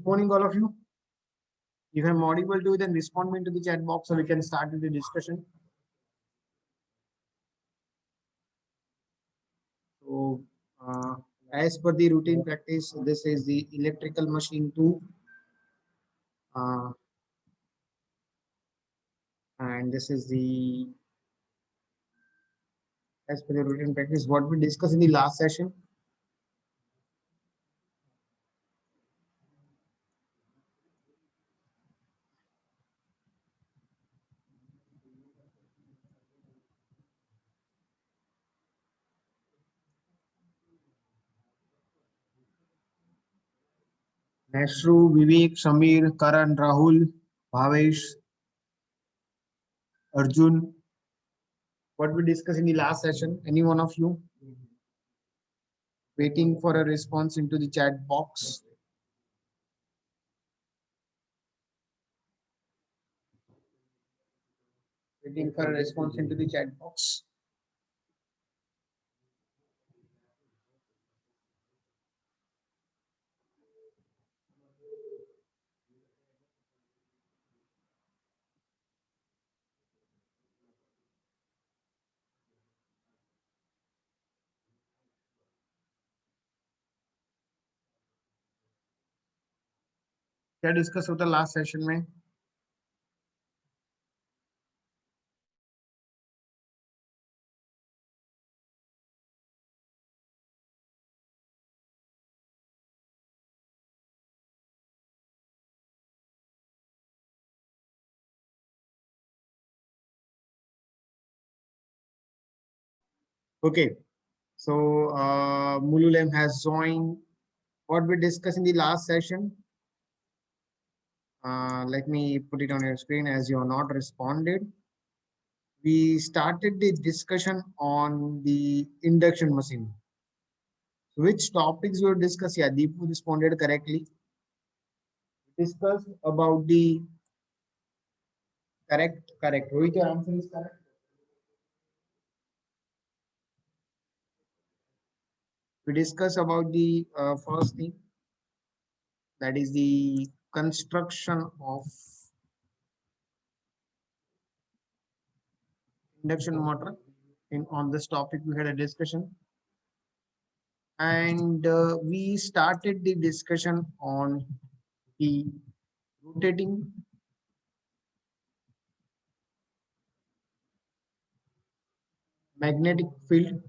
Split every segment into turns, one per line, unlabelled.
Morning, all of you. If I'm audible to you, then respond me to the chat box so we can start with the discussion. So, uh, as per the routine practice, this is the electrical machine 2, uh, and this is the as per the routine practice what we discussed in the last session. Nashru, Vivek, Samir, Karan, Rahul, Bhavesh, Arjun. What we discussed in the last session. Any one of you waiting for a response into the chat box? Waiting for a response into the chat box. क्या discuss होता last session में? Okay, so Mululem has joined. What we discussed in the last session. Let me put it on your screen as you are not responded. We started the discussion on the induction machine. Which topics were discussed? Yeah, Deepu responded correctly. Discussed about the correct. Rohit, your answer is correct. We discussed about the first thing, that is the construction of induction motor. In on this topic, we had a discussion, and we started the discussion on the rotating magnetic field.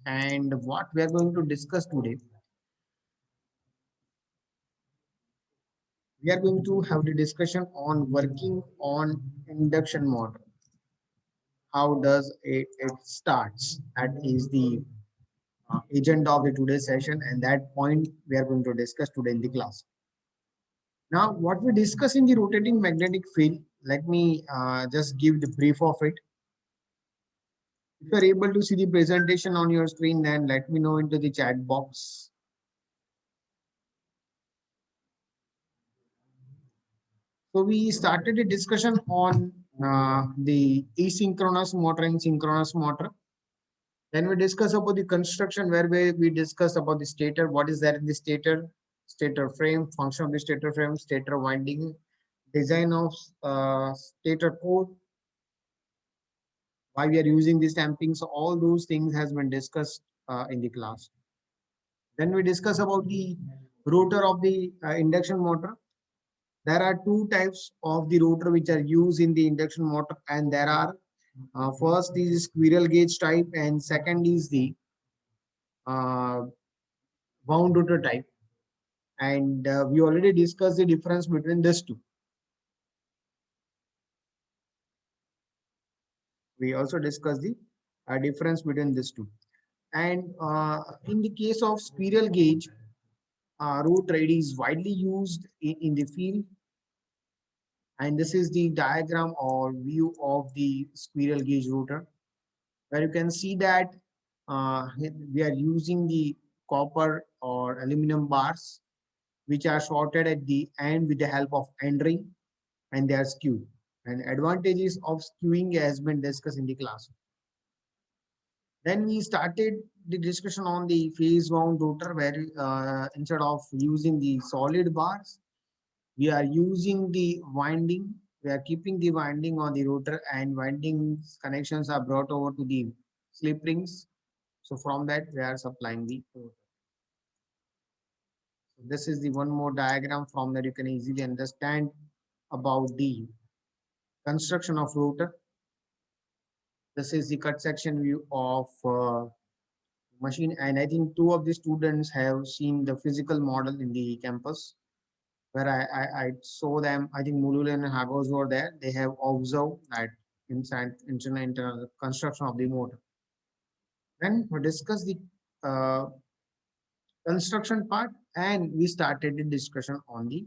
And what we are going to discuss today, we are going to have the discussion on working on induction motor. How does it starts? That is the agenda of the today's session, and that point we are going to discuss today in the class. Now, what we discuss in the rotating magnetic field, let me just give the brief of it. If you are able to see the presentation on your screen, then let me know into the chat box. So we started a discussion on the asynchronous motor and synchronous motor. Then we discuss about the construction where we discuss about the stator, what is there in the stator, stator frame, function of the stator frame, stator winding, design of stator core, why we are using these stampings. So all those things has been discussed in the class. Then we discuss about the rotor of the induction motor. There are two types of the rotor which are used in the induction motor, and there are first is squirrel gauge type, and second is the uh, wound rotor type. And we already discussed the difference between these two. We also discussed the difference between these two. And in the case of squirrel gauge, rotor, it is widely used in the field. And this is the diagram or view of the squirrel gauge rotor, where you can see that we are using the copper or aluminum bars, which are shorted at the end with the help of end ring, and they are skewed. And advantages of skewing has been discussed in the class. Then we started the discussion on the phase wound rotor, where instead of using the solid bars, we are using the winding. We are keeping the winding on the rotor, and winding connections are brought over to the slip rings. So from that, we are supplying the rotor. So this is the one more diagram. From that you can easily understand about the construction of rotor. This is the cut section view of machine, and I think two of the students have seen the physical model in the campus, where I saw them. I think Mulul and Hagos were there. They have observed that inside internal construction of the motor. Then we discuss the uh, construction part, and we started the discussion on the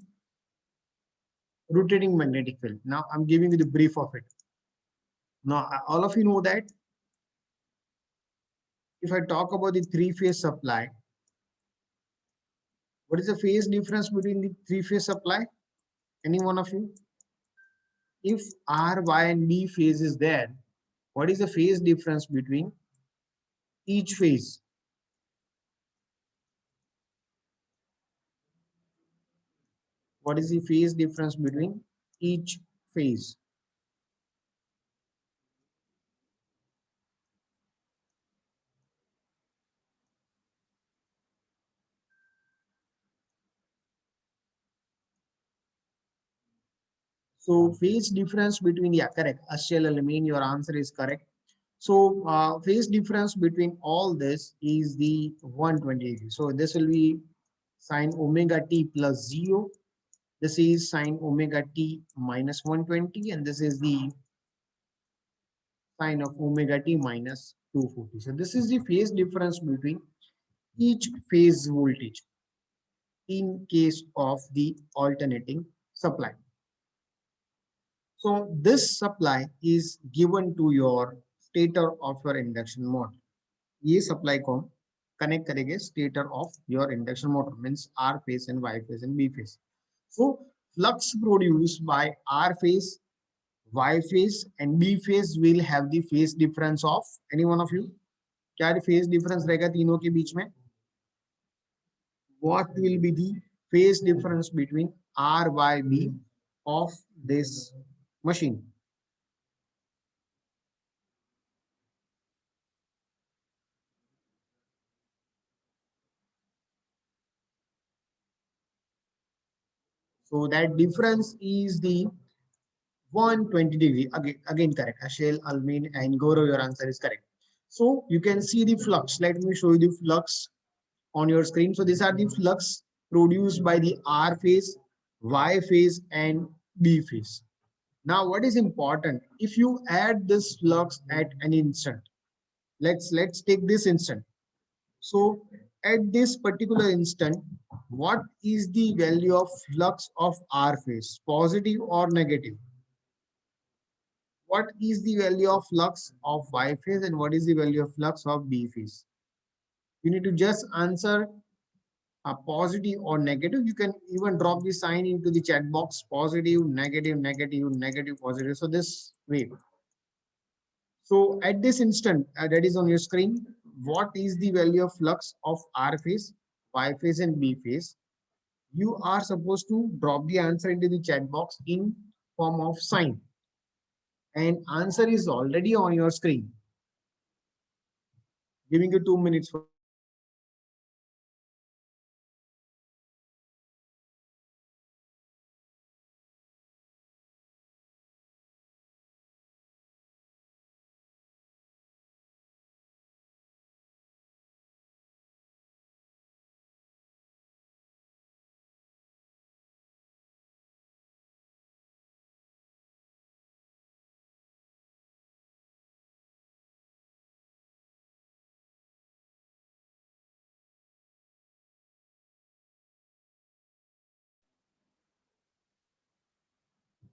rotating magnetic field. Now I'm giving you the brief of it. Now all of you know that if I talk about the three-phase supply, what is the phase difference between the three-phase supply? Any one of you? If R, Y, and B phase is there, what is the phase difference between each phase? What is the phase difference between each phase? So phase difference between, yeah, correct. Ashel Alamin, your answer is correct. So phase difference between all this is the 120 degrees. So this will be sine omega t plus 0. This is sine omega t minus 120, and this is the sine of omega t minus 240. So this is the phase difference between each phase voltage in case of the alternating supply. So this supply is given to your stator of your induction motor. ये supply को connect करेंगे stator of your induction motor, means R phase and Y phase and B phase. So flux produced by R phase, Y phase and B phase will have the phase difference of any one of you. क्या phase difference रहेगा तीनों के बीच में? What will be the phase difference between R, Y, B of this machine? So that difference is the 120 degree. Again correct. Ashel, Almin, and Gaurav, your answer is correct. So you can see the flux. Let me show you the flux on your screen. So these are the flux produced by the R phase, Y phase, and B phase. Now, what is important? If you add this flux at an instant, let's take this instant. So at this particular instant, what is the value of flux of R phase, positive or negative? What is the value of flux of Y phase and what is the value of flux of B phase? You need to just answer a positive or negative. You can even drop the sign into the chat box, positive, negative, negative, negative, positive. So this way. So at this instant, that is on your screen, what is the value of flux of R phase, Y phase and B phase? You are supposed to drop the answer into the chat box in form of sign. And answer is already on your screen. Giving you 2 minutes for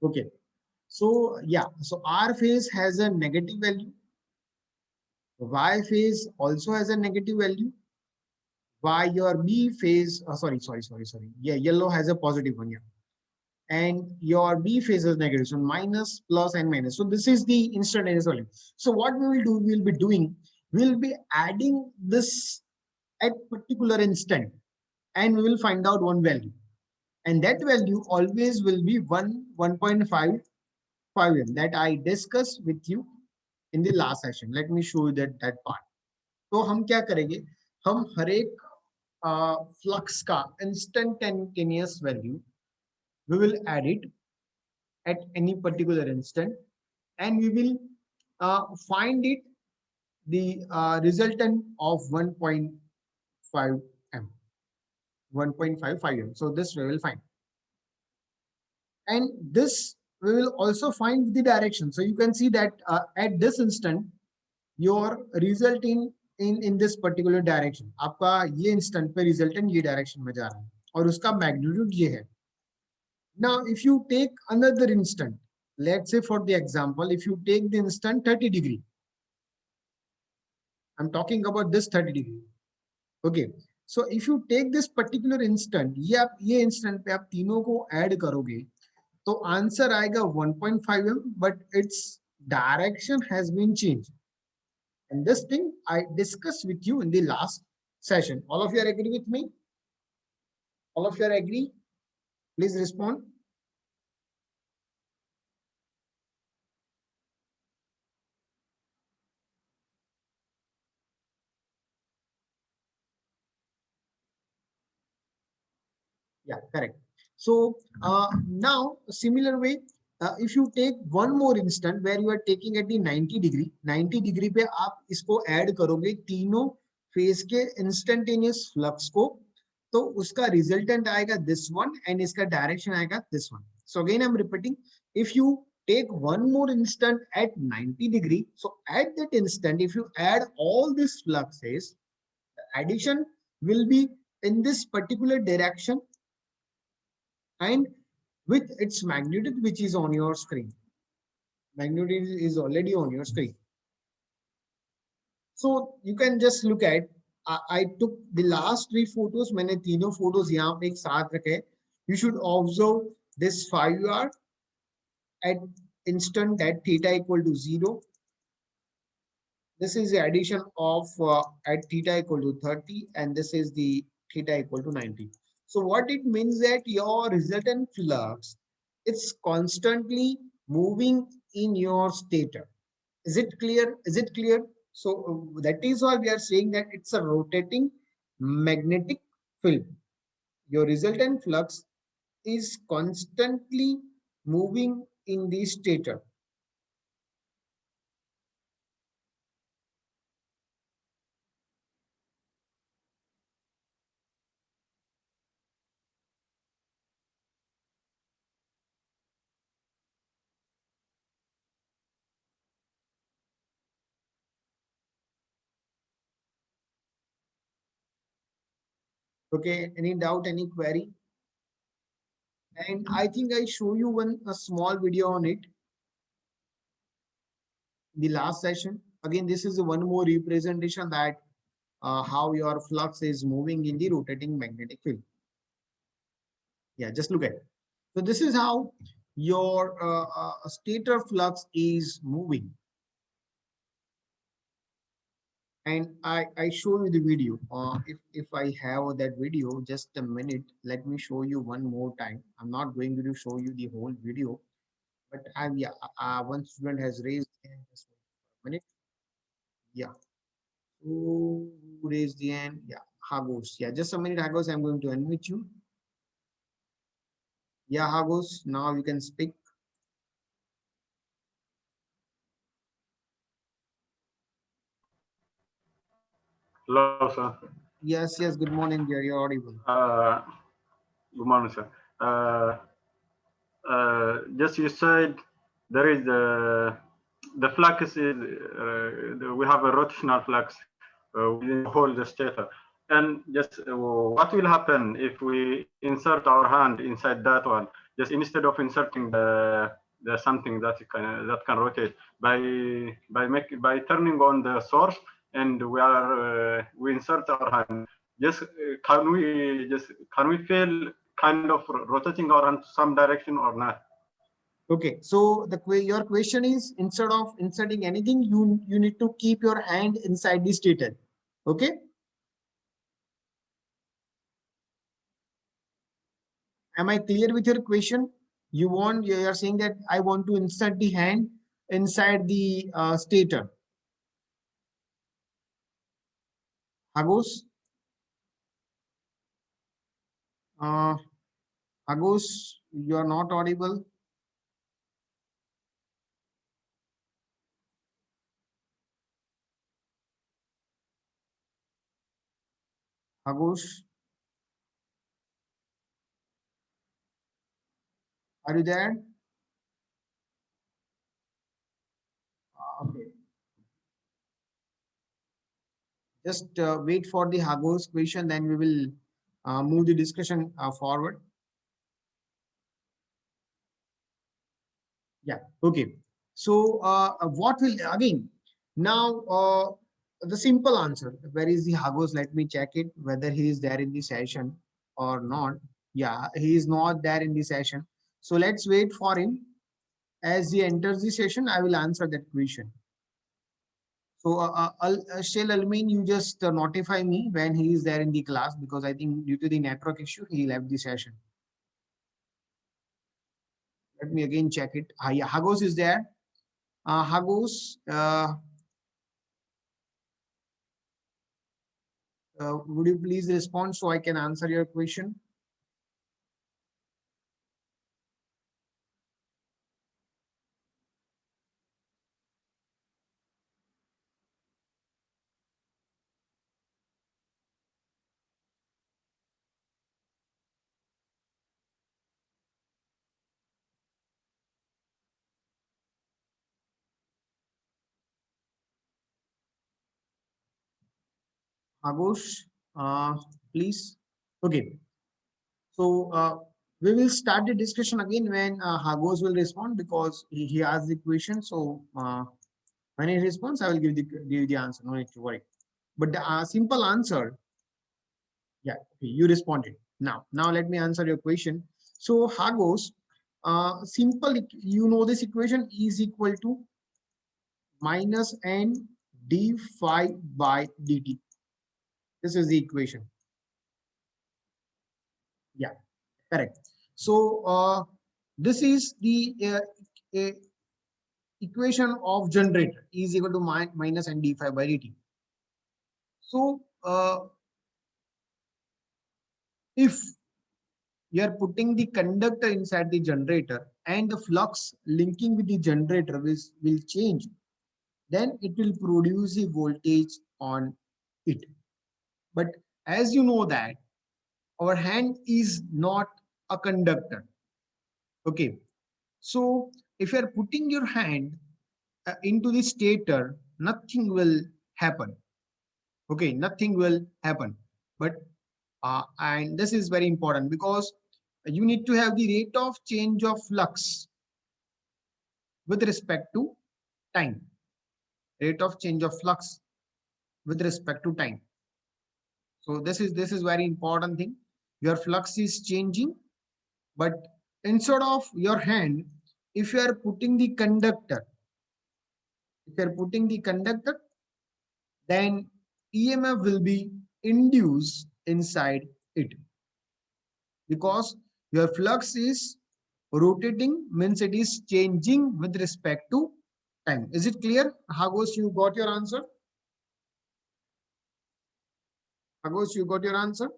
okay. So yeah, so R phase has a negative value. Y phase also has a negative value. Why your B phase, sorry. Yeah, yellow has a positive one here. And your B phase is negative. So minus, plus, and minus. So this is the instantaneous value. So what we will do, we will be doing, we'll be adding this at particular instant, and we will find out one value. And that value always will be 1.55 that I discussed with you in the last session. Let me show you that part. तो हम क्या करेंगे, हम हर एक flux का instantaneous value we will add it at any particular instant, and we will find it the resultant of 1.5 m, 1.55 m. So this we will find, and this we will also find the direction. So you can see that at this instant your result in this particular direction, आपका ये instant पे resultant ये direction में जा रहा है और उसका magnitude ये है. Now if you take another instant, let's say for the example, if you take the instant 30 degree, I'm talking about this 30 degree. Okay, so if you take this particular instant, ये instant पे आप तीनों को add करोगे तो answer आएगा 1.5 m, but its direction has been changed. And this thing I discussed with you in the last session. All of you are agree with me? All of you are agree? Please respond. Yeah, correct. So now similar way, if you take one more instant where you are taking at the 90 degree, 90 degree पे आप इसको add करोगे तीनों phase के instantaneous flux को, तो उसका resultant आएगा this one and इसका direction आएगा this one. So again I'm repeating, if you take one more instant at 90 degree, so at that instant if you add all these fluxes, the addition will be in this particular direction and with its magnitude which is on your screen. Magnitude is already on your screen. So you can just look at, I took the last three photos, मैंने तीनों photos यहाँ पे एक साथ रखे. You should observe this 5r at instant at theta equal to 0. This is the addition of at theta equal to 30, and this is the theta equal to 90. So what it means that your resultant flux, it's constantly moving in your stator. Is it clear? Is it clear? So that is why we are saying that it's a rotating magnetic field. Your resultant flux is constantly moving in the stator. Okay, any doubt, any query? And I think I show you a small video on it in the last session. Again, this is one more representation that how your flux is moving in the rotating magnetic field. Yeah, just look at it. So this is how your stator flux is moving. And I show you the video. If I have that video, just a minute, let me show you one more time. I'm not going to show you the whole video, but yeah, one student has raised hand. Just a minute. Yeah. So who raised the hand? Yeah, Hagos. Yeah, just a minute, Hagos. I'm going to unmute you. Yeah, Hagos. Now you can speak.
Hello, sir.
Yes, yes. Good morning, dear. You're audible.
Good morning, sir. Just you said there is the flux is we have a rotational flux within the whole the stator, and just what will happen if we insert our hand inside that one? Just instead of inserting the something that can rotate by turning on the source, and we insert our hand. Just can we feel kind of rotating our hand to some direction or not?
Okay, so your question is, instead of inserting anything, you need to keep your hand inside the stator. Okay. Am I clear with your question? You are saying that I want to insert the hand inside the stator. Agos, uh, Agos, you are not audible. Agos, are you there? Okay. Just wait for the Hagos question, then we will move the discussion forward. Yeah. Okay. So what will again now the simple answer? Where is the Hagos? Let me check it whether he is there in the session or not. Yeah, he is not there in the session. So let's wait for him. As he enters the session, I will answer that question. So Shell Almin, you just notify me when he is there in the class, because I think due to the network issue, he left the session. Let me again check it. Yeah, Hagos is there. Hagos, would you please respond so I can answer your question? Hagos, uh, please. Okay. So we will start the discussion again when Hagos will respond, because he asked the question. So when he responds, I will give the answer. No need to worry. But the simple answer, yeah, okay, you responded. Now let me answer your question. So Hagos, simple, you know this equation is equal to minus n d phi by dt. This is the equation. Yeah, correct. So this is the equation of generator is equal to minus n d phi by dt. So if you are putting the conductor inside the generator and the flux linking with the generator will change, then it will produce a voltage on it. But as you know that our hand is not a conductor. Okay. So if you are putting your hand into the stator, nothing will happen. Okay, nothing will happen. But and this is very important, because you need to have the rate of change of flux with respect to time. Rate of change of flux with respect to time. So this is very important thing. Your flux is changing, but instead of your hand, if you are putting the conductor, if you are putting the conductor, then EMF will be induced inside it, because your flux is rotating, means it is changing with respect to time. Is it clear? Hagos, you got your answer? Hagos, you got your answer?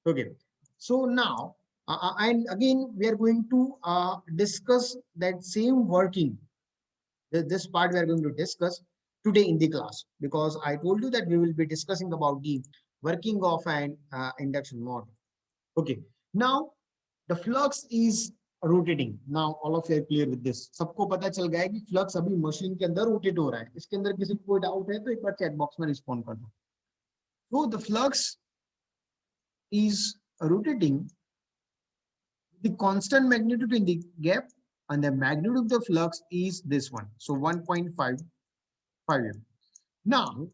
Okay. So now, and again, we are going to discuss that same working. This part we are going to discuss today in the class, because I told you that we will be discussing about the working of an induction motor. Okay. Now, the flux is rotating. Now, all of you are clear with this. सबको पता चल गया है कि flux अभी machine के अंदर rotate हो रहा है. इसके अंदर किसी को कोई doubt है तो एक बार chat box में respond कर दो. So the flux is rotating, the constant magnitude in the gap, and the magnitude of the flux is this one. So 1.55. Now,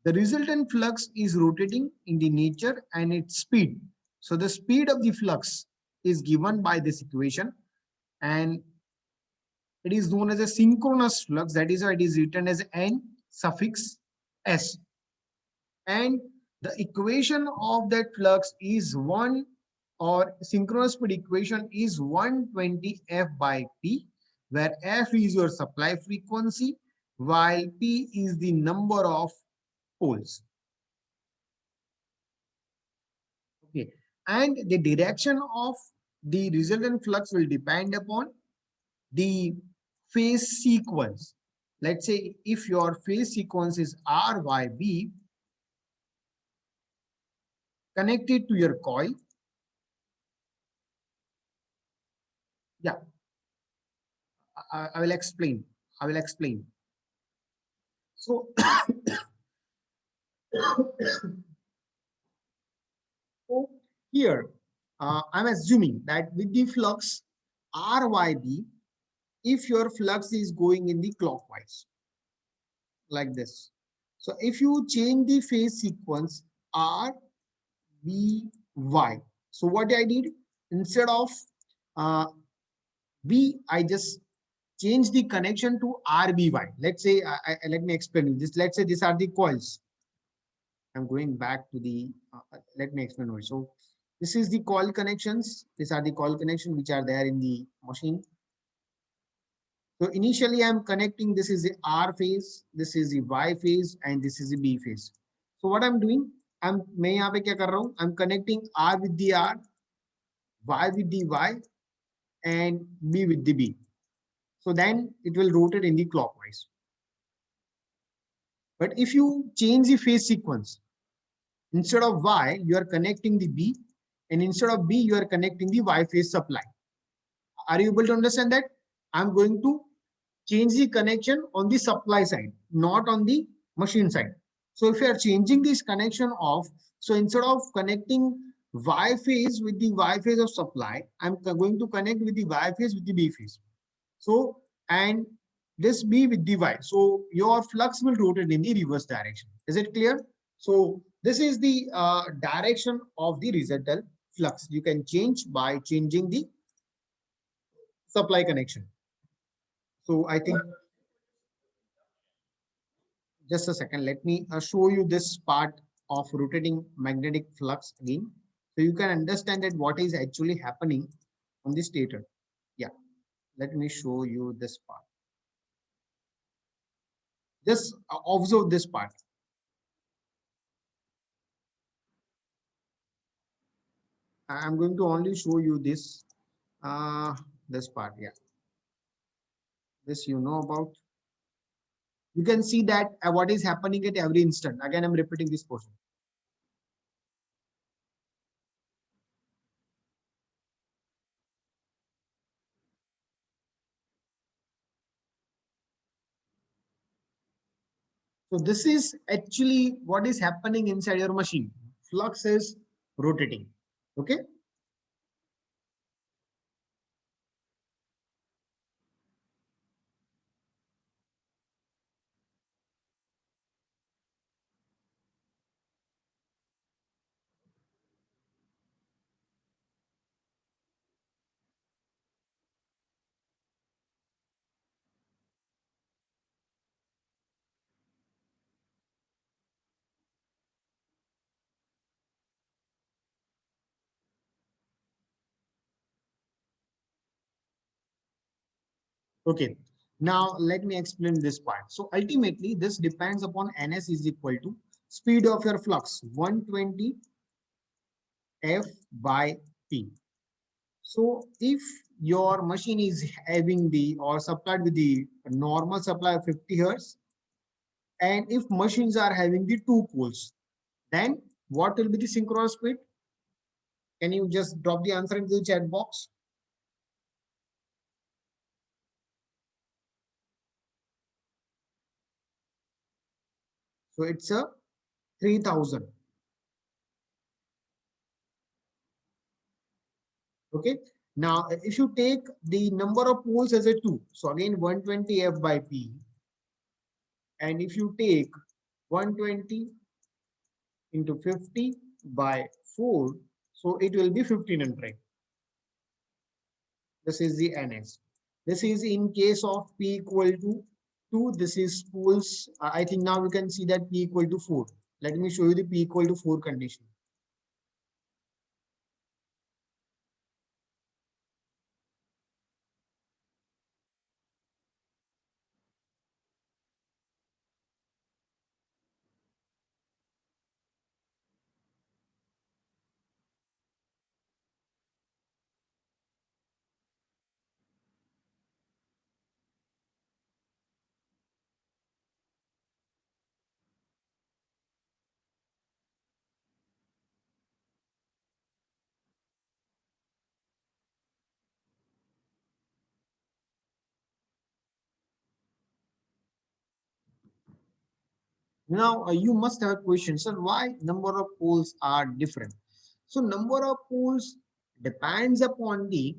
The resultant flux is rotating in the nature and its speed. So the speed of the flux is given by this equation, and it is known as a synchronous flux. That is why it is written as n suffix s. And the equation of that flux is 1, or synchronous speed equation is 120 f by p, where f is your supply frequency while p is the number of poles. Okay, and the direction of the resultant flux will depend upon the phase sequence. Let's say if your phase sequence is RYB connected to your coil. Yeah, I will explain. I will explain. So, so here, I'm assuming that with the flux RYB, if your flux is going in the clockwise, like this. So if you change the phase sequence R, B, Y. So what I did, instead of uh, B, I just change the connection to RBY. Let's say, let me explain this. Let's say these are the coils. I'm going back to the, let me explain why. So this is the coil connections. These are the coil connections which are there in the machine. So initially I'm connecting, this is the R phase, this is the Y phase, and this is the B phase. So what I'm doing, मैं यहाँ पे क्या कर रहा हूँ? I'm connecting R with the R, Y with the Y, and B with the B. So then it will rotate in the clockwise. But if you change the phase sequence, instead of Y, you are connecting the B, and instead of B, you are connecting the Y phase supply. Are you able to understand that? I'm going to change the connection on the supply side, not on the machine side. So if you are changing this connection off, so instead of connecting Y phase with the Y phase of supply, I'm going to connect with the Y phase with the B phase. So, and this B with the Y. So your flux will rotate in the reverse direction. Is it clear? So this is the direction of the resultant flux. You can change by changing the supply connection. So I think, just a second, let me show you this part of rotating magnetic flux again. So you can understand that what is actually happening on the stator. Yeah, let me show you this part. Just observe this part. I'm going to only show you this, this part. Yeah, this you know about. You can see that what is happening at every instant. Again, I'm repeating this portion. So this is actually what is happening inside your machine. Flux is rotating. Okay. Okay. Now let me explain this part. So ultimately, this depends upon Ns is equal to speed of your flux 120 F by P. So if your machine is having the or supplied with the normal supply of 50 hertz, and if machines are having the two poles, then what will be the synchronous speed? Can you just drop the answer into the chat box? So it's a 3000. Okay. Now, if you take the number of poles as a 2, so again 120 F by P, and if you take 120 into 50 by 4. So it will be 1500. This is the NS. This is in case of P equal to 2. This is spool's. I think now you can see that P equal to 4. Let me show you the P equal to 4 condition. Now you must have a question, sir, why number of poles are different? So number of poles depends upon the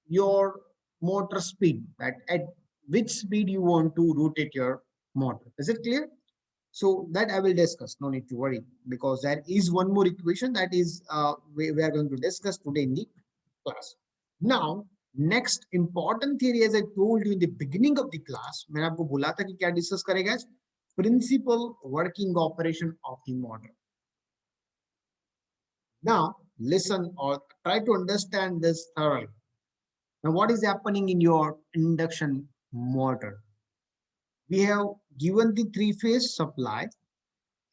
your motor speed, that at which speed you want to rotate your motor. Is it clear? So that I will discuss. No need to worry, because there is one more equation that is we are going to discuss today in the class. Now, next important theory, as I told you in the beginning of the class, मैंने आपको बोला था कि क्या discuss करेगा? Principal working operation of the motor. Now, listen or try to understand this thoroughly. Now, what is happening in your induction motor? We have given the three-phase supply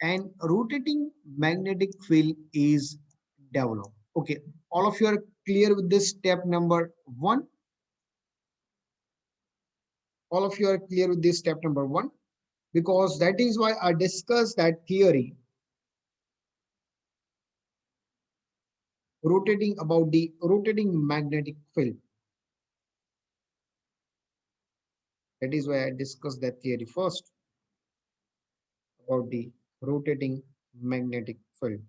and rotating magnetic field is developed. Okay, all of you are clear with this step number 1? All of you are clear with this step number 1? Because that is why I discussed that theory rotating about the rotating magnetic field. That is why I discussed that theory first about the rotating magnetic field.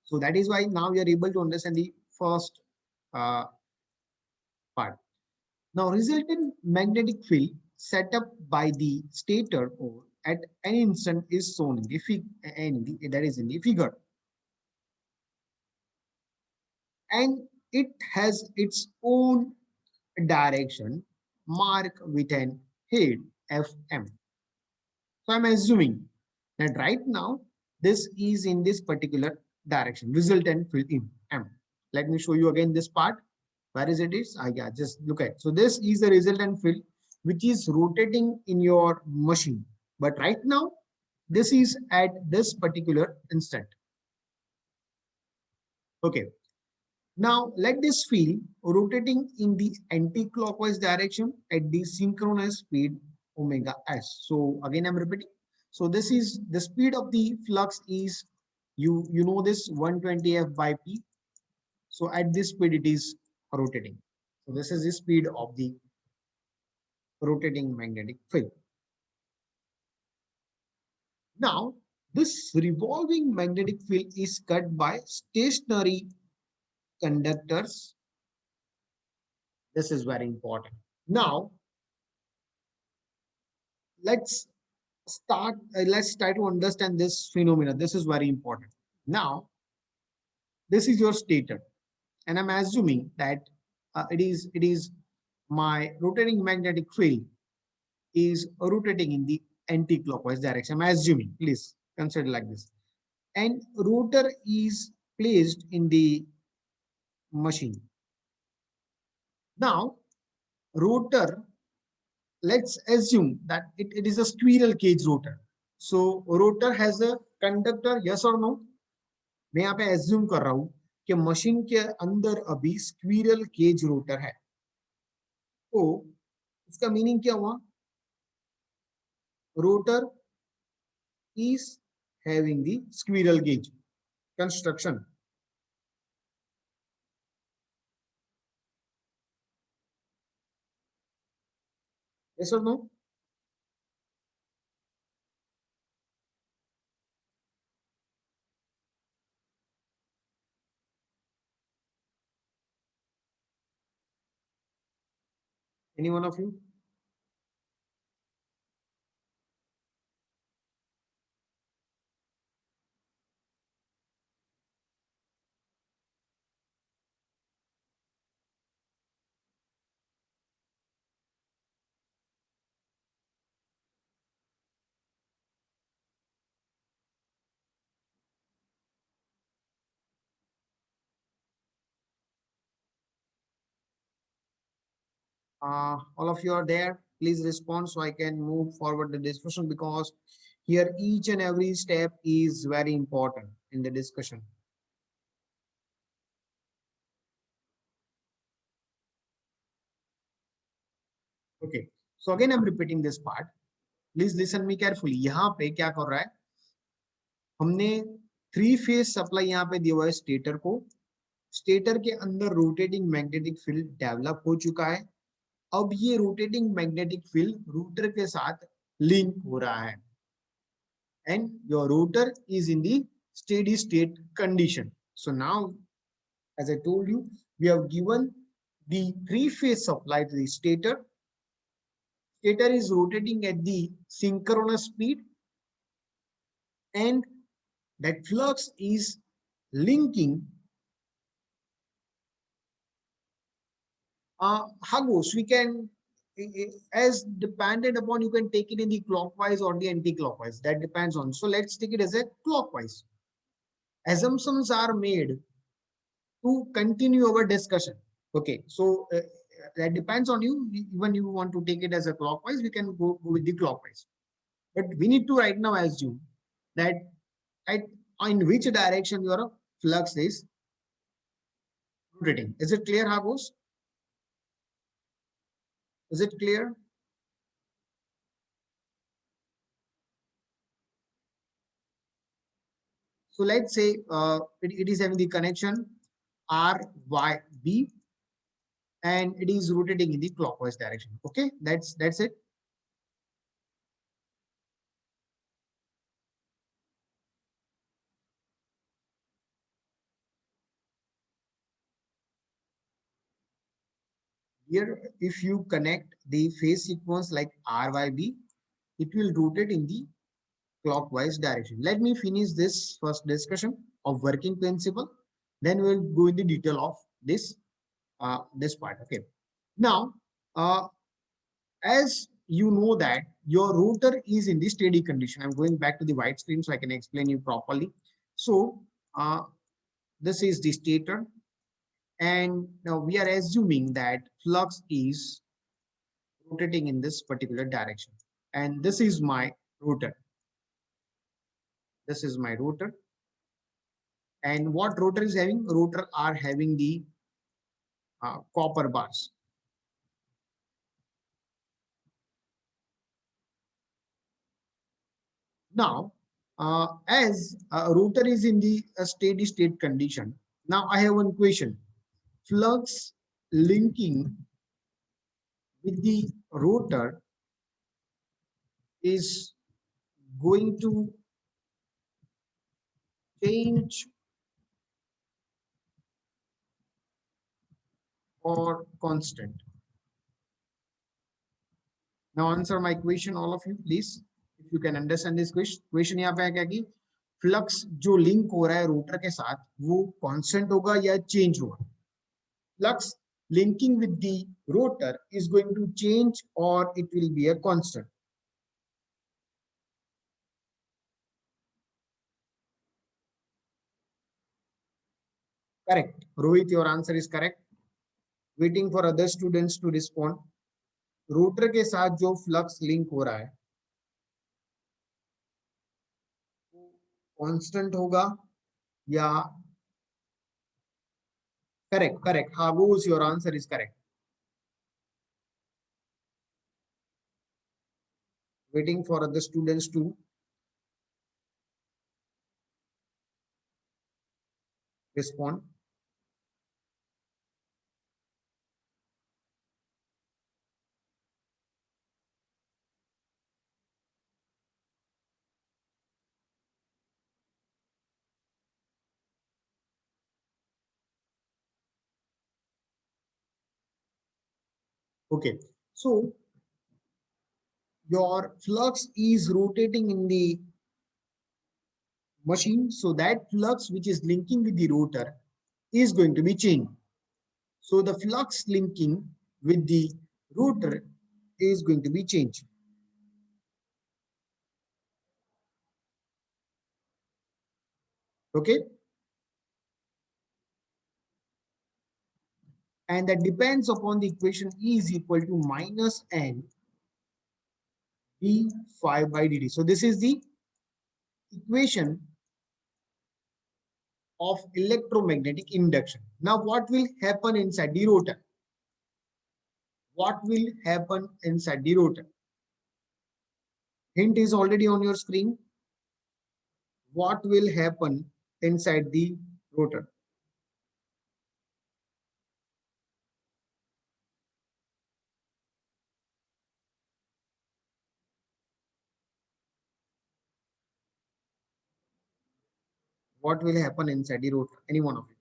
So that is why now we are able to understand the first uh, part. Now, resultant magnetic field set up by the stator pole at any instant is shown in that is in the figure, and it has its own direction marked with an head FM. So I'm assuming that right now this is in this particular direction, resultant field in M. Let me show you again this part. Where is it is? Yeah, just look at. So this is the resultant field which is rotating in your machine. But right now, this is at this particular instant. Okay. Now let this field rotating in the anti-clockwise direction at the synchronous speed omega s. So again, I'm repeating. So this is the speed of the flux is you know this 120 F by P. So at this speed it is rotating. So this is the speed of the rotating magnetic field. Now this revolving magnetic field is cut by stationary conductors. This is very important. Now let's let's try to understand this phenomena. This is very important. Now this is your stator, and I'm assuming that it is my rotating magnetic field is rotating in the anti-clockwise direction. I'm assuming, please consider like this, and rotor is placed in the machine. Now rotor, let's assume that it is a squirrel cage rotor. So rotor has a conductor, yes or no? मैं यहाँ पे assume कर रहा हूं कि machine के अंदर अभी स्क्विरल केज रोटर है, तो इसका मीनिंग क्या हुआ? Rotor is having the squirrel cage construction. Yes और no? Any one of you? All of you are there. Please respond so I can move forward the discussion, because here each and every step is very important in the discussion. Okay. So again, I'm repeating this part. Please listen me carefully. यहाँ पे क्या कर रहा है, हमने 3 phase supply यहाँ पे दिया हुआ है स्टेटर को. स्टेटर के अंदर रोटेटिंग मैग्नेटिक फील्ड डेवलप हो चुका है. अब ये रोटेटिंग मैग्नेटिक फील्ड रूटर के साथ लिंक हो रहा है, and your rotor is in the steady state condition. So now, as I told you, we have given the 3 phase supply to the stator. Stator is rotating at the synchronous speed, and that flux is linking. How goes? We can, as dependent upon, you can take it in the clockwise or the anti-clockwise. That depends on. So let's take it as a clockwise. Assumptions are made to continue our discussion. Okay, so that depends on you. Even you want to take it as a clockwise, we can go with the clockwise. But we need to right now assume that at in which direction your flux is rotating. Is it clear, Hagos? Is it clear? So let's say it is having the connection RYB, and it is rotating in the clockwise direction. Okay, that's it. Here, if you connect the phase sequence like RYB, it will rotate in the clockwise direction. Let me finish this first discussion of working principle. Then we'll go in the detail of this this part. Okay. Now, as you know that your rotor is in the steady condition. I'm going back to the white screen so I can explain you properly. So this is the stator, and now we are assuming that flux is rotating in this particular direction, and this is my rotor. This is my rotor. And what rotor is having? Rotor are having the copper bars. Now, as rotor is in the steady state condition, now I have one question. Flux linking with the rotor is going to change or constant? Now answer my question, all of you, please. If you can understand this question, यहाँ पे है क्या कि flux जो link हो रहा है rotor के साथ वो कांस्टेंट होगा या चेंज होगा? Flux linking with the rotor is going to change, or it will be a constant? Correct. Rohit, your answer is correct. Waiting for other students to respond. Rotor के साथ जो flux link हो रहा है constant होगा या? Correct, correct. Hagos, your answer is correct. Waiting for other students to respond. Okay, so your flux is rotating in the machine, so that flux which is linking with the rotor is going to be changed. So the flux linking with the rotor is going to be changed. Okay. and that depends upon the equation E is equal to minus n d phi by dt. So this is the equation of electromagnetic induction. Now what will happen inside the rotor? What will happen inside the rotor? Hint is already on your screen. What will happen inside the rotor? What will happen inside the rotor? Any one of you?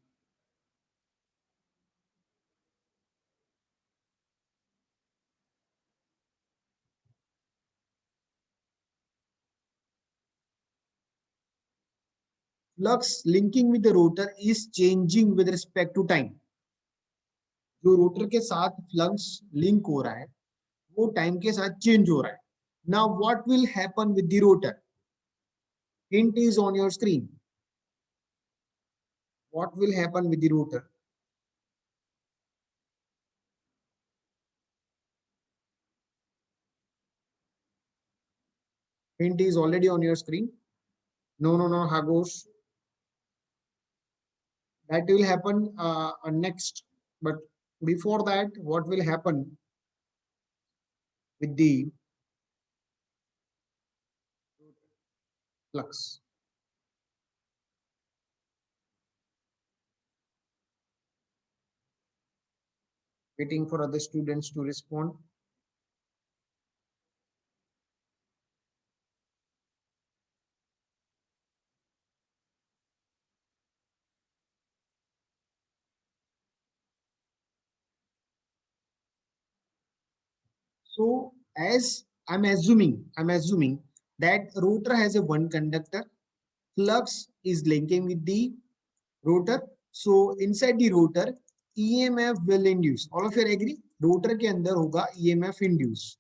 Flux linking with the rotor is changing with respect to time. जो rotor के साथ flux link हो रहा है वो time के साथ change हो रहा है. Now what will happen with the rotor? Hint is on your screen. What will happen with the rotor? Hint is already on your screen. No, Hagos. That will happen next. But before that, what will happen with the flux? Waiting for other students to respond. So as I'm assuming that rotor has a one conductor, flux is linking with the rotor. So inside the rotor, EMF will induce. All of you agree? Rotor के अंदर होगा EMF induce.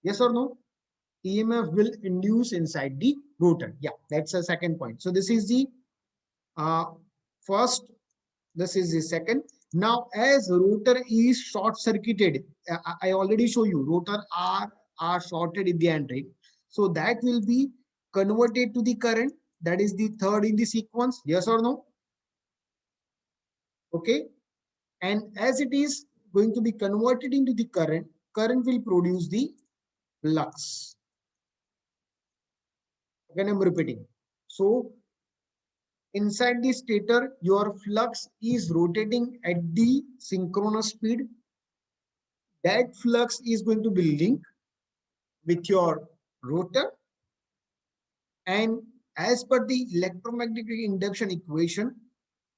Yes or no? EMF will induce inside the rotor. Yeah, that's the second point. So this is the uh, first. This is the second. Now, as rotor is short circuited, I already show you rotor are shorted in the end, right? So that will be converted to the current. That is the third in the sequence. Yes or no? Okay. And as it is going to be converted into the current, current will produce the flux. Again, I'm repeating. So inside the stator, your flux is rotating at the synchronous speed. That flux is going to be linked with your rotor, and as per the electromagnetic induction equation,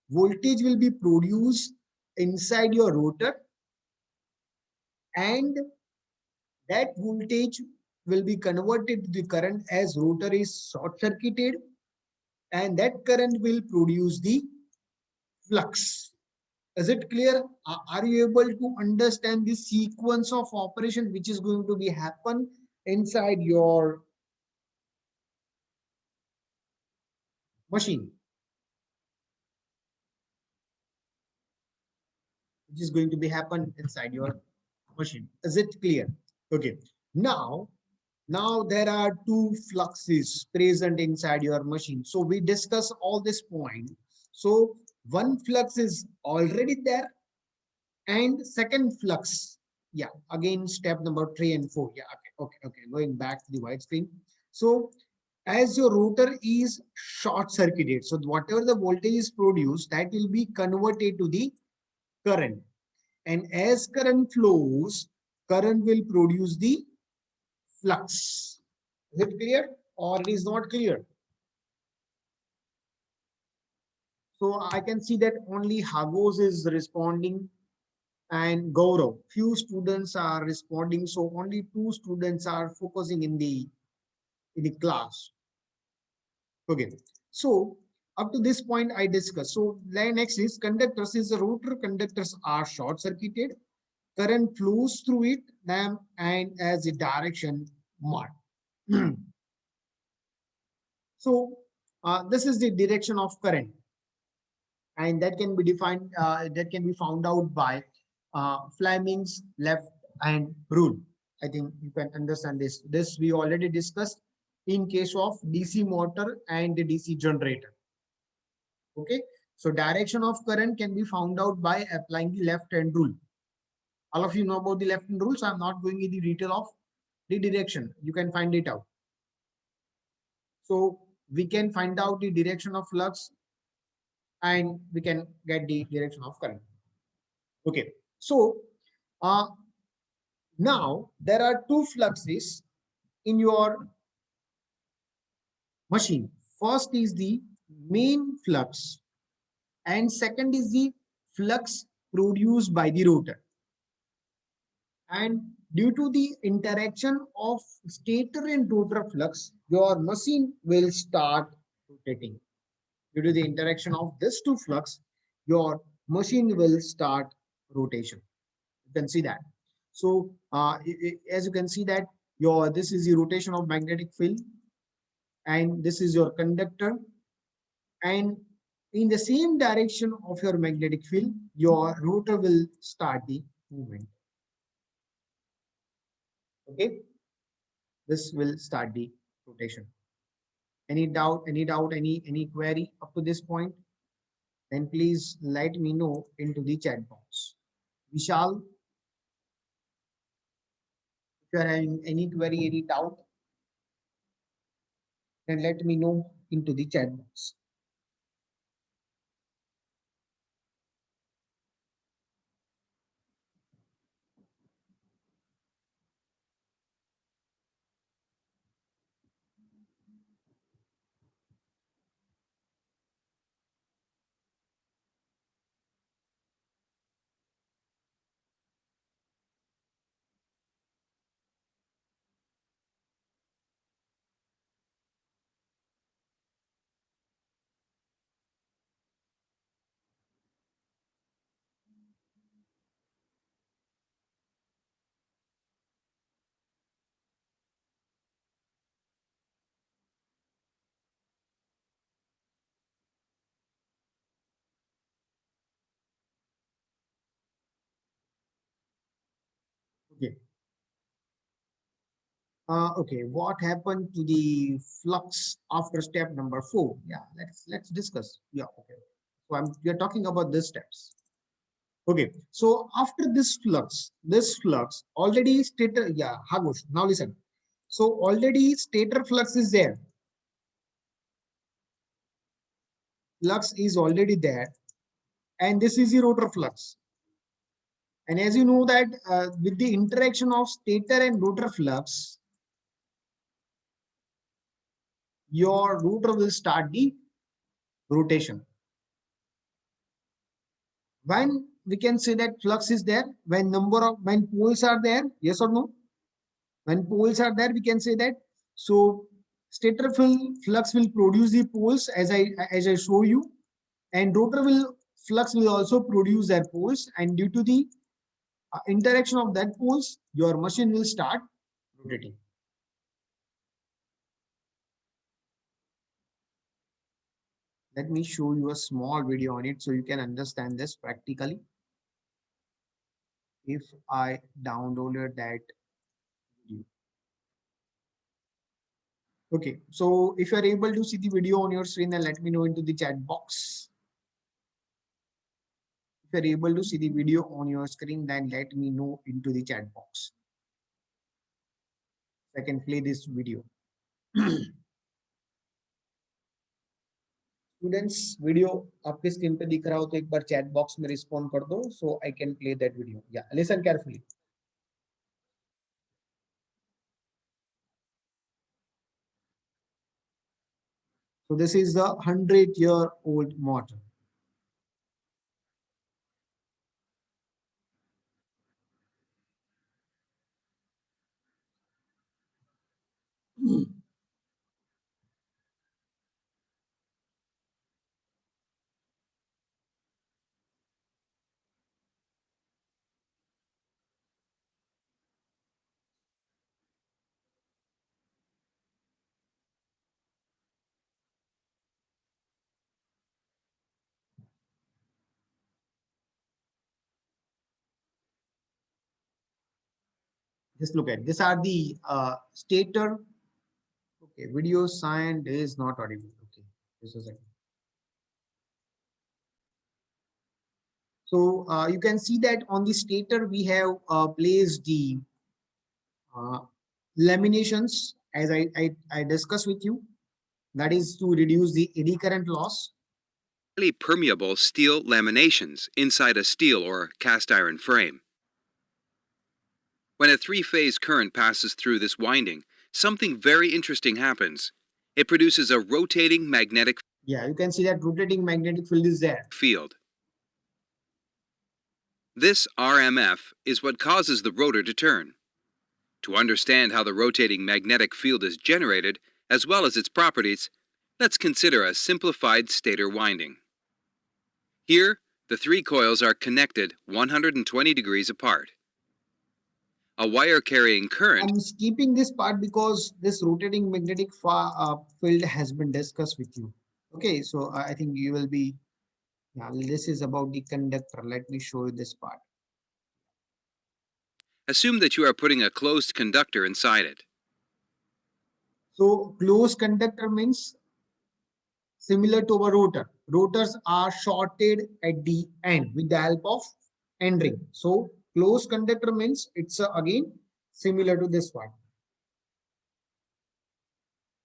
voltage will be produced inside your rotor, and that voltage will be converted to the current as rotor is short circuited, and that current will produce the flux. Is it clear? Are you able to understand the sequence of operation which is going to be happen inside your machine? Which is going to be happen inside your machine. Is it clear? Okay. Now there are two fluxes present inside your machine. So we discuss all this point. So one flux is already there, and second flux. Yeah, again step number 3 and 4. Yeah, okay. Going back to the white screen. So as your rotor is short circuited, so whatever the voltage is produced, that will be converted to the current. And as current flows, current will produce the flux. Is it clear or it is not clear? So I can see that only Hagos is responding and Gaurav. Few students are responding, so only 2 students are focusing in the class. Okay. So up to this point I discussed. So next is conductors. Is the rotor conductors are short circuited. Current flows through it, them, and as a direction mark. So this is the direction of current, and that can be defined, that can be found out by Fleming's left hand rule. I think you can understand this. This we already discussed in case of DC motor and the DC generator. Okay, so direction of current can be found out by applying the left hand rule. All of you know about the left hand rule, so I'm not going in the detail of the direction. You can find it out. So we can find out the direction of flux and we can get the direction of current. Okay, so uh, now there are two fluxes in your machine. First is the main flux and second is the flux produced by the rotor. And due to the interaction of stator and rotor flux, your machine will start rotating. Due to the interaction of this two flux, your machine will start rotation. You can see that. So as you can see that your this is the rotation of magnetic field and this is your conductor, and in the same direction of your magnetic field your rotor will start the movement. Okay, this will start the rotation. Any doubt, any query up to this point? Then please let me know into the chat box. Vishal, if you are having any query, any doubt, then let me know into the chat box. Okay. Okay, what happened to the flux after step number 4? Yeah, let's discuss. Yeah, okay. So we are talking about these steps. Okay, so after this flux already stator. Yeah, Hagosh, now listen. So already stator flux is there. Flux is already there, and this is the rotor flux. And as you know that with the interaction of stator and rotor flux, your rotor will start the rotation. When we can say that flux is there, when when poles are there, yes or no? When poles are there, we can say that. So stator flux will produce the poles as I show you, and rotor flux will also produce their poles, and due to the interaction of that poles, your machine will start rotating. Let me show you a small video on it so you can understand this practically. If I downloaded that video. Okay, so if you are able to see the video on your screen, then let me know into the chat box. If you are able to see the video on your screen, then let me know into the chat box. I can play this video. Students video आपके screen पे दिख रहा हो तो एक बार chat box में respond कर दो so I can play that video या listen carefully so this is the 100-year-old motor. Just look at these are the stator. Okay, video signed is not audible. Okay, just a second. So you can see that on the stator we have placed the uh, laminations as I discussed with you. That is to reduce the eddy current loss.
Highly permeable steel laminations inside a steel or cast iron frame. When a three-phase current passes through this winding, something very interesting happens. It produces a rotating magnetic
Yeah, you can see that rotating magnetic field is there.
field. This RMF is what causes the rotor to turn. To understand how the rotating magnetic field is generated, as well as its properties, let's consider a simplified stator winding. Here, the three coils are connected 120 degrees apart. A wire carrying current
I'm skipping this part because this rotating magnetic field has been discussed with you. Okay, so I think you will be, yeah, this is about the conductor. Let me show you this part.
Assume that you are putting a closed conductor inside it.
So closed conductor means similar to a rotor. Rotors are shorted at the end with the help of end ring. So closed conductor means it's again similar to this one.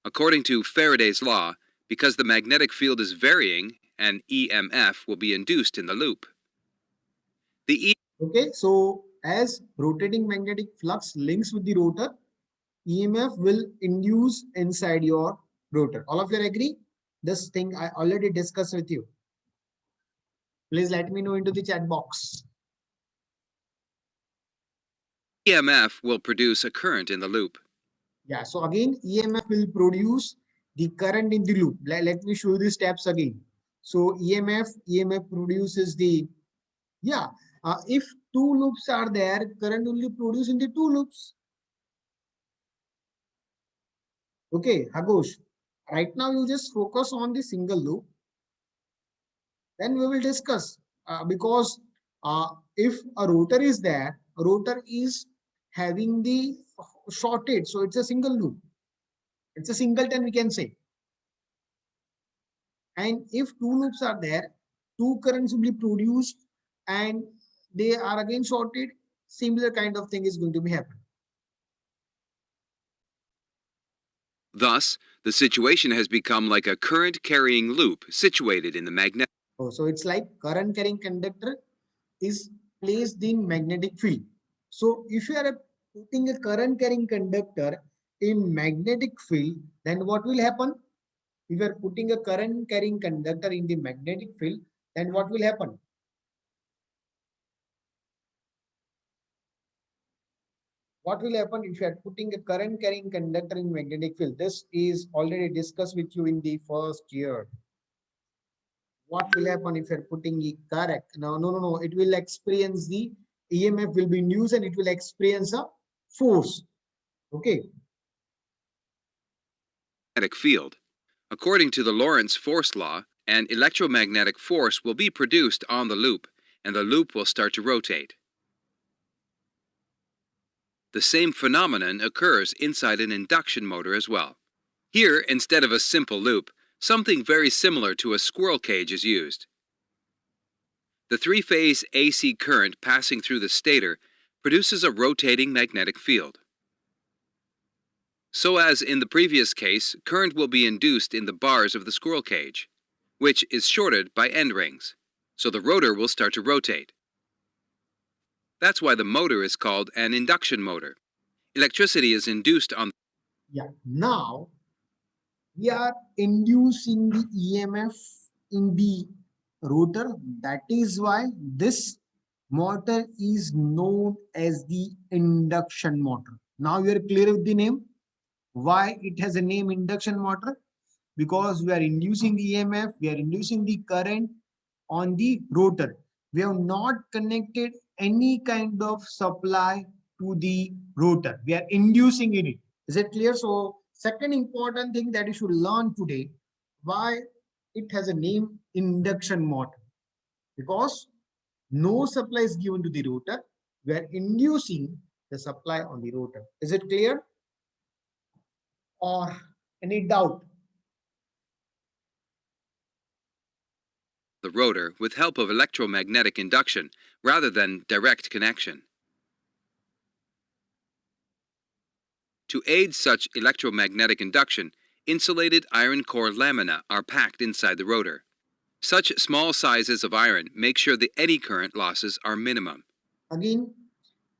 According to Faraday's law, because the magnetic field is varying, an EMF will be induced in the loop. The
Okay, so as rotating magnetic flux links with the rotor, EMF will induce inside your rotor. All of you agree? This thing I already discussed with you. Please let me know into the chat box.
EMF will produce a current in the loop.
Yeah, so again, EMF will produce the current in the loop. Let me show you the steps again. So EMF produces the, yeah, if two loops are there, current will be produced in the two loops. Okay, Hagosh, right now you just focus on the single loop. Then we will discuss because if a rotor is there, a rotor is having the shorted, so it's a single loop. It's a singleton, we can say. And if two loops are there, two currents will be produced and they are again shorted, similar kind of thing is going to be happen.
Thus, the situation has become like a current-carrying loop situated in the magnetic.
Oh, so it's like current carrying conductor is placed in magnetic field. So if you are putting a current carrying conductor in magnetic field, then what will happen? If you are putting a current carrying conductor in the magnetic field, then what will happen? What will happen if you are putting a current carrying conductor in magnetic field? This is already discussed with you in the first year. What will happen if you're putting the correct? No. It will experience the EMF will be induced and it will experience a force. Okay.
Magnetic field. According to the Lorentz force law, an electromagnetic force will be produced on the loop, and the loop will start to rotate. The same phenomenon occurs inside an induction motor as well. Here, instead of a simple loop, something very similar to a squirrel cage is used. The three-phase AC current passing through the stator produces a rotating magnetic field. So as in the previous case, current will be induced in the bars of the squirrel cage, which is shorted by end rings, so the rotor will start to rotate. That's why the motor is called an induction motor. Electricity is induced on.
Yeah. Now we are inducing the EMF in the rotor. That is why this motor is known as the induction motor. Now you are clear with the name. Why it has a name induction motor? Because we are inducing the EMF, we are inducing the current on the rotor. We have not connected any kind of supply to the rotor. We are inducing in it. Is it clear? So second important thing that you should learn today, why it has a name induction motor. Because no supply is given to the rotor. We are inducing the supply on the rotor. Is it clear? Or any doubt?
The rotor with help of electromagnetic induction rather than direct connection. To aid such electromagnetic induction, insulated iron core lamina are packed inside the rotor. Such small sizes of iron make sure the eddy current losses are minimum.
Again,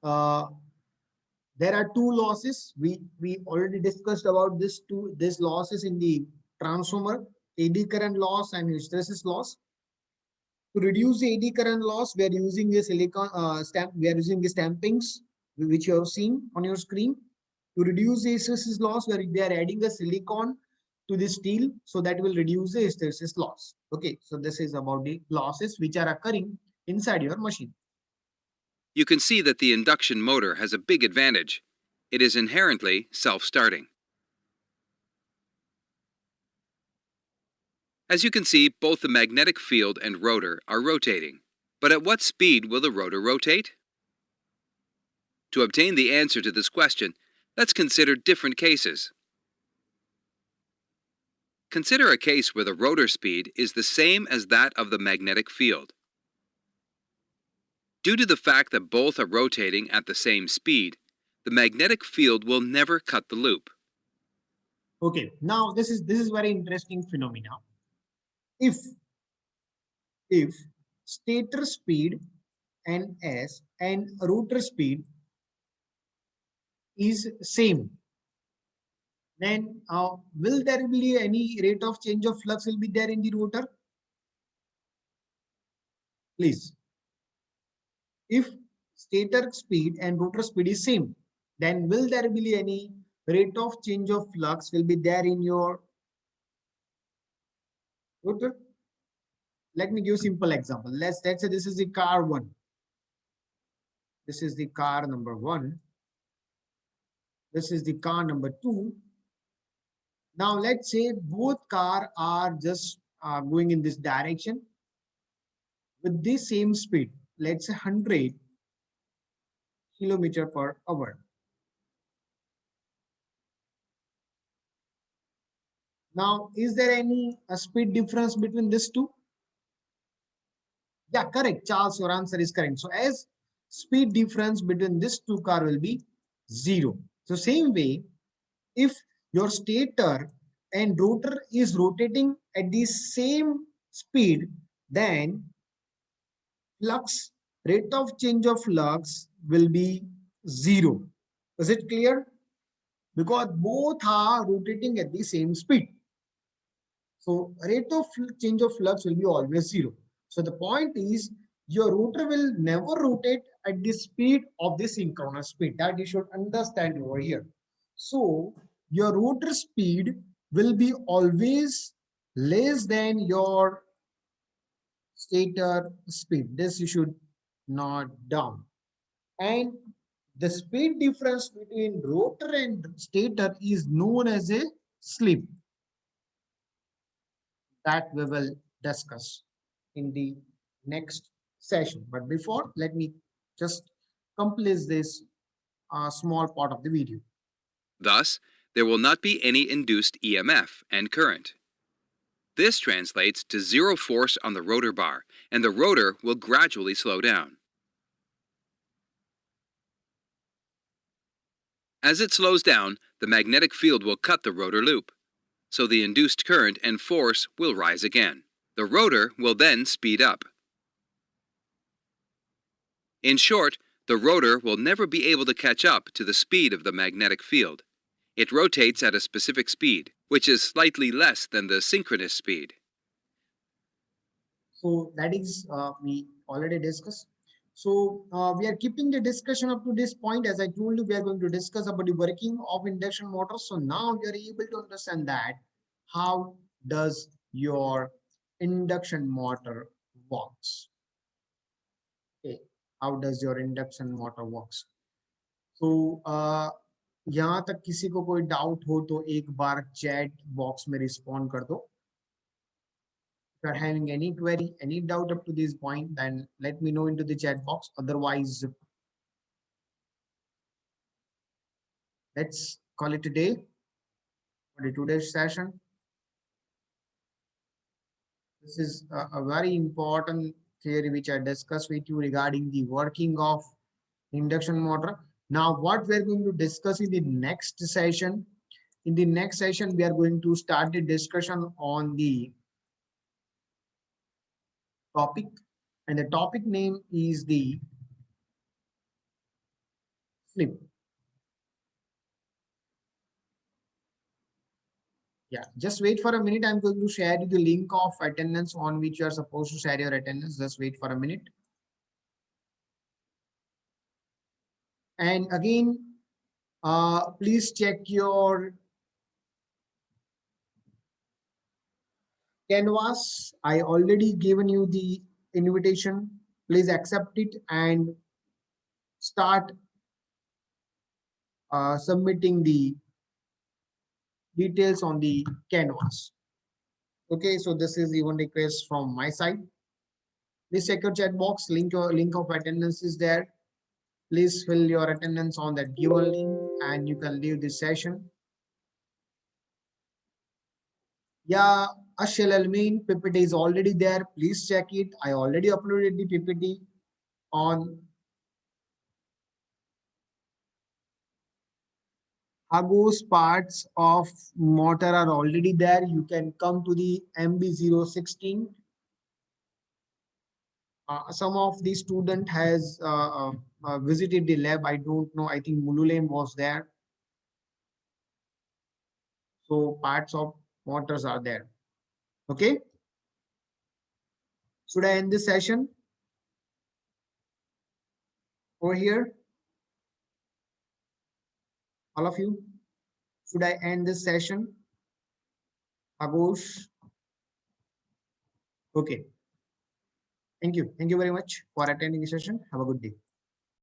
there are two losses. We already discussed about this losses in the transformer, eddy current loss and hysteresis loss. To reduce the eddy current loss, we are using the silicon stamp. We are using the stampings which you have seen on your screen. To reduce the hysteresis loss, we are adding a silicon to the steel, so that will reduce the hysteresis loss. Okay, so this is about the losses which are occurring inside your machine.
You can see that the induction motor has a big advantage. It is inherently self-starting. As you can see, both the magnetic field and rotor are rotating. But at what speed will the rotor rotate? To obtain the answer to this question, let's consider different cases. Consider a case where the rotor speed is the same as that of the magnetic field. Due to the fact that both are rotating at the same speed, the magnetic field will never cut the loop.
Okay, now this is very interesting phenomena. If stator speed ns and rotor speed is same, then will there be any rate of change of flux will be there in the rotor? Please. If stator speed and rotor speed is same, then will there be any rate of change of flux will be there in your rotor? Let me give simple example. Let's say this is the car 1. This is the car number 1. This is the car number 2. Now let's say both cars are just going in this direction with the same speed. Let's say 100 kilometer per hour. Now, is there any speed difference between these two? Yeah, correct. Charles, your answer is correct. So as speed difference between these two cars will be 0. So same way, if your stator and rotor is rotating at the same speed, then flux, rate of change of flux will be 0. Is it clear? Because both are rotating at the same speed. So rate of change of flux will be always 0. So the point is your rotor will never rotate at the speed of the synchronous speed. That you should understand over here. So your rotor speed will be always less than your stator speed. This you should note down. And the speed difference between rotor and stator is known as a slip. That we will discuss in the next session. But before, let me just complete this small part of the video.
Thus, there will not be any induced EMF and current. This translates to zero force on the rotor bar, and the rotor will gradually slow down. As it slows down, the magnetic field will cut the rotor loop, so the induced current and force will rise again. The rotor will then speed up. In short, the rotor will never be able to catch up to the speed of the magnetic field. It rotates at a specific speed, which is slightly less than the synchronous speed.
So that is we already discussed. So we are keeping the discussion up to this point. As I told you, we are going to discuss about the working of induction motors. So now you are able to understand that how does your induction motor works. Okay, how does your induction motor works? So यहाँ तक किसी को कोई doubt हो तो एक बार chat box में रिस्पॉन्ड कर दो. If you're having any query, any doubt up to this point, then let me know into the chat box. Otherwise, Let's call it a day for the today's session. This is a very important theory which I discussed with you regarding the working of induction motor. Now, what we're going to discuss in the next session. In the next session, we are going to start the discussion on the topic, and the topic name is the slip. Yeah, just wait for a minute. I'm going to share you the link of attendance on which you are supposed to share your attendance. Just wait for a minute. And again, please check your canvas. I already given you the invitation. Please accept it and start submitting the details on the canvas. Okay, so this is even request from my side. Please check your chat box. Link of attendance is there. Please fill your attendance on that given link and you can leave this session. Yeah, Ashel Almin PPT is already there. Please check it. I already uploaded the PPT on Agos. Parts of motor are already there. You can come to the MB016. Some of the student has visited the lab. I don't know. I think Mululem was there. So parts of motors are there. Okay. Should I end this session over here? All of you? Should I end this session? Agos? Okay. Thank you. Thank you very much for attending the session. Have a good day.